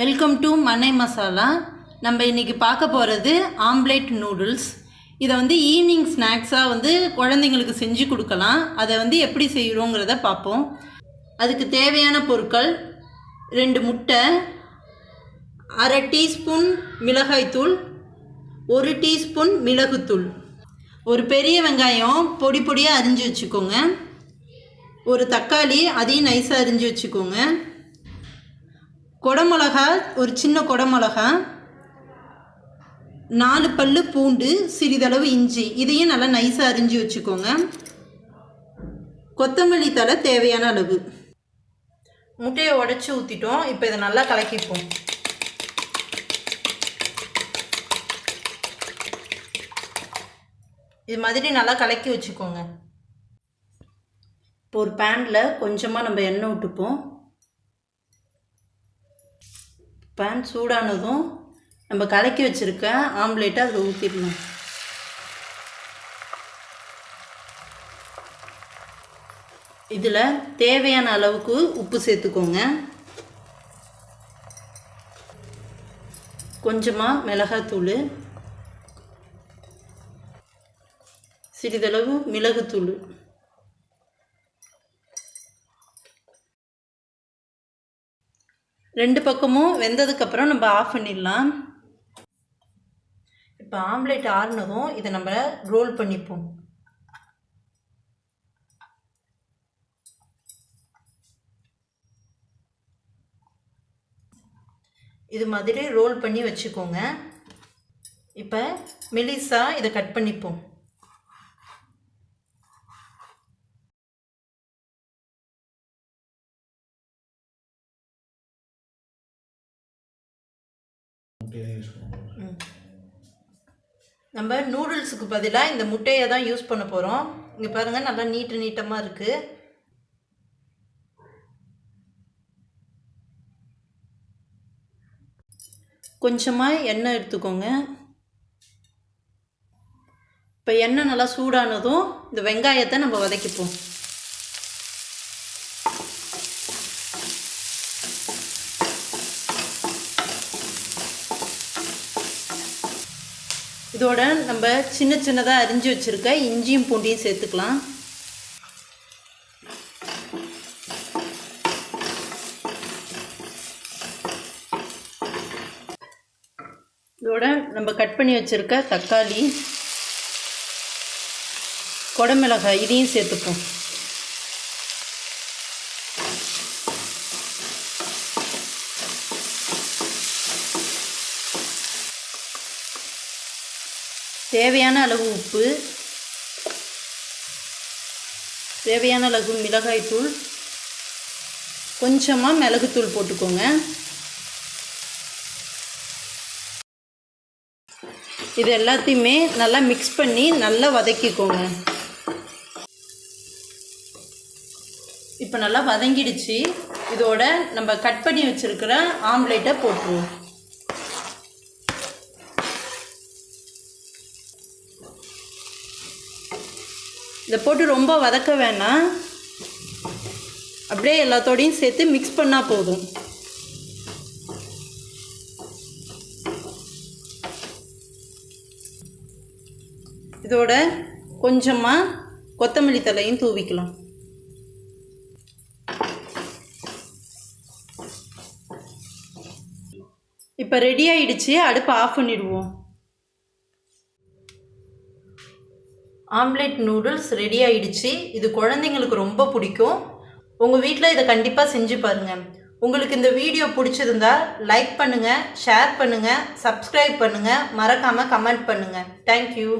Welcome to Mannai masala. நம்ம இன்றைக்கி பார்க்க போகிறது ஆம்லேட் நூடுல்ஸ். இதை ஈவினிங் ஸ்நாக்ஸாக குழந்தைங்களுக்கு செஞ்சு கொடுக்கலாம். அதை எப்படி செய்கிறோங்கிறத பார்ப்போம். அதுக்கு தேவையான பொருட்கள் 2 முட்டை, அரை டீஸ்பூன் மிளகாய்த்தூள், 1 டீஸ்பூன் மிளகுத்தூள், ஒரு பெரிய வெங்காயம் பொடி பொடியாக அரிஞ்சு வச்சுக்கோங்க, ஒரு தக்காளி அதையும் நைஸாக அரிஞ்சு வச்சுக்கோங்க, கொடமிளகா ஒரு சின்ன கொடமிளகா, 4 பல்லு பூண்டு, சிறிதளவு இஞ்சி, இதையும் நல்லா நைஸாக அரிஞ்சு வச்சுக்கோங்க, கொத்தமல்லி தழை தேவையான அளவு. முட்டையை உடச்சி ஊற்றிட்டோம். இப்போ இதை நல்லா கலக்கிப்போம். இது மாதிரி நல்லா கலக்கி வச்சுக்கோங்க. இப்போ ஒரு பேனில் கொஞ்சமாக நம்ம எண்ணெய் விட்டுப்போம். பேன் சூடானதும் நம்ம கலக்கி வச்சுருக்க ஆம்லேட்டை அதில் ஊற்றிடணும். இதில் தேவையான அளவுக்கு உப்பு சேர்த்துக்கோங்க, கொஞ்சமாக மிளகாத்தூள், சிறிதளவு மிளகுத்தூள், ரெண்டு பக்கமும் வெந்ததுக்கப்புறம் நம்ம ஆஃப் பண்ணிடலாம். இப்போ ஆம்லேட் ஆறுனதும் இதை நம்ம ரோல் பண்ணிப்போம். இது மாதிரி ரோல் பண்ணி வச்சுக்கோங்க. இப்போ மெலிசாக இதை கட் பண்ணிப்போம். நம்ம நூடுல்ஸுக்கு பதிலாக இந்த முட்டையை தான் யூஸ் பண்ண போகிறோம். இங்கே பாருங்கள், நல்லா நீட்டமாக இருக்குது. கொஞ்சமாக எண்ணெய் எடுத்துக்கோங்க. இப்போ எண்ணெய் நல்லா சூடானதும் இந்த வெங்காயத்தை நம்ம வதக்கிப்போம். இதோட நம்ம சின்னதாக அரிஞ்சு வச்சுருக்க இஞ்சியும் பூண்டையும் சேர்த்துக்கலாம். இதோட நம்ம கட் பண்ணி வச்சுருக்க தக்காளி, கொடமிளகாய் இதையும் சேர்த்துப்போம். தேவையான அளவு உப்பு, தேவையான அளவு மிளகாய்த்தூள், கொஞ்சமாக மிளகுத்தூள் போட்டுக்கோங்க. இது எல்லாத்தையுமே நல்லா மிக்ஸ் பண்ணி நல்லா வதக்கிக்கோங்க. இப்போ நல்லா வதங்கிடுச்சு. இதோட நம்ம கட் பண்ணி வச்சுருக்கிற ஆம்லேட்டை போட்டுருவோம். இதை போட்டு ரொம்ப வதக்க வேணாம், அப்படியே எல்லாத்தோடையும் சேர்த்து மிக்ஸ் பண்ணால் போதும். இதோட கொஞ்சமாக கொத்தமல்லி தழையும் தூவிக்கலாம். இப்போ ரெடி ஆயிடுச்சு. அடுப்பை ஆஃப் பண்ணிடுவோம். ஆம்லேட் நூடுல்ஸ் ரெடி ஆயிடுச்சு. இது குழந்தைங்களுக்கு ரொம்ப பிடிக்கும். உங்கள் வீட்டில் இதை கண்டிப்பாக செஞ்சு பாருங்கள். உங்களுக்கு இந்த வீடியோ பிடிச்சிருந்தா லைக் பண்ணுங்கள், ஷேர் பண்ணுங்கள், சப்ஸ்கிரைப் பண்ணுங்கள், மறக்காமல் கமெண்ட் பண்ணுங்கள். தேங்க்யூ.